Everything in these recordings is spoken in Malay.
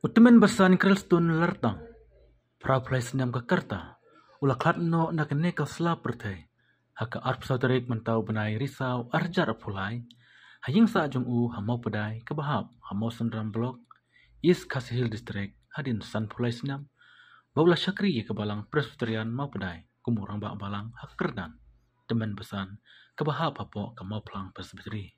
Utemen basan krelstun lertang. Praplay senam ke kerta. Ula klat no nak nekal sela pertai. Haka arp sauterik mentau benai risau arjar apulai. Haying sa jung hamau pedai kebahap hamau sendram blok. East Castle Hill District hadin san pulai senam. Baula syakri ke balang presbyterian mau pedai. Kumurang bak balang hak kerdan. Temen basan kebahap hapok ke mau pelang presbyteri.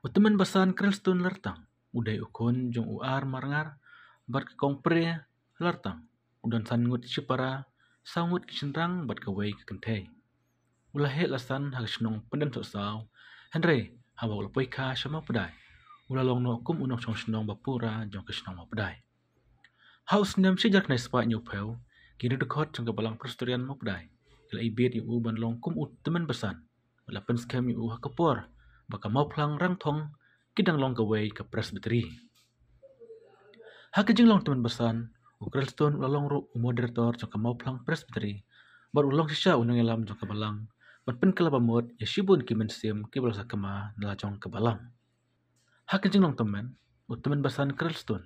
Utemen basan krelstun lertang. Udai ukun jung uar marangar bat ke kongpre lertang. Udan sangut syipara sangut kisenrang bat ke wei ke kentei. Ulah het lasan hak senong pendem sok Henry hawa ula poika syama pedai. Ulah long no kum unong chong senong bapura jong ke senong ma pedai. Haus nem sejak nai spa nyupeu kini dekot jong ke balang perstorian ma pedai. Ila ibet yu ban long kum temen besan. Ula penskem yu hak kepor baka mau plang rang thong kidang long kawai ke presbyteri. Hak jing long teman besan, Ukrelstone ulalong ru moderator jong ke mau plang presbyteri, bar ulong sisa unang elam jong ke balang, bat pen kelabamut ya shibun ki mensim ki balasa kema nala jong ke balang. Hak jing long teman besan Krelstone,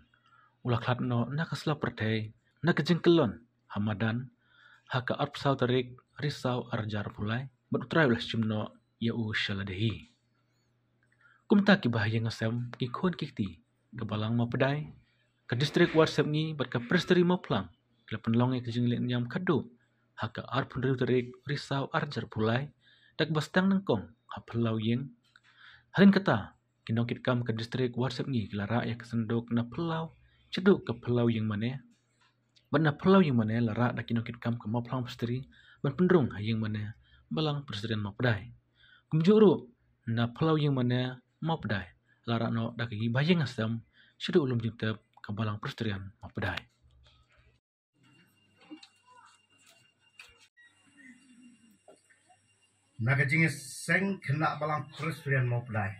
ulah klat no nak kesela pertai, nak jing kelon, hamadan, hak arp sau tarik risau arjar pulai, bat utrai ulah simno ya syaladehi. Kumta ki bahaya ngasem ki khon kikti ke balang ma pedai ke distrik WhatsApp ni bat ke presteri ma plang ke penlong ke jinglen nyam kadu haka ar pun tarik risau arjar pulai dak bastang nangkong ha pelau yeng halin kata kinong kit kam ke distrik WhatsApp ni lara ya kesendok na pelau ceduk ke pelau yeng mane bat na pelau yeng mane lara dak kinong kit kam ke ma plang presteri ban pendrung ha yeng mane balang presterian ma pedai kumjuru na pelau yeng mane mau pedai lara no dak gi bayang asam syudu ulum jintep ke balang persterian mau pedai. Naga jingi seng kena balang persterian mau pedai.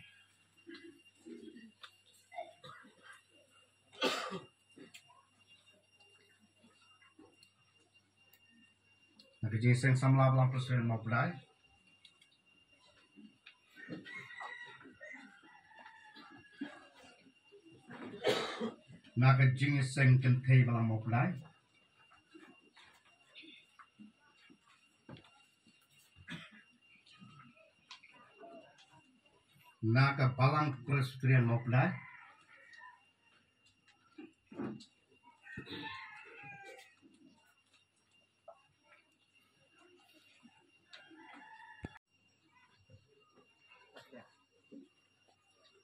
Naga jingi seng samla balang persterian mau pedai. Naga jingi seng kentei balang mau pedai. Naga balang presbyterian mau pedai.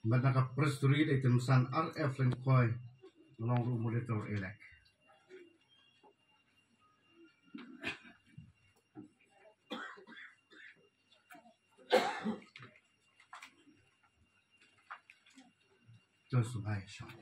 Naga presbyteri di temsan RF Lengkoi long ru moderator elek. Josu hai shot.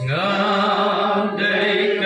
Ngandai